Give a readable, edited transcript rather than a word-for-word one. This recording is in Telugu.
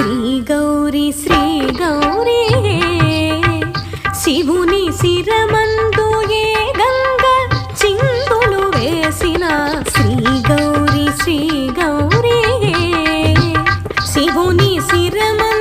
శ్రీ గౌరీ శివుని శిరమందు ఏ గంగ చిందులు వేసిన శ్రీ గౌరీ శివుని శిరమందు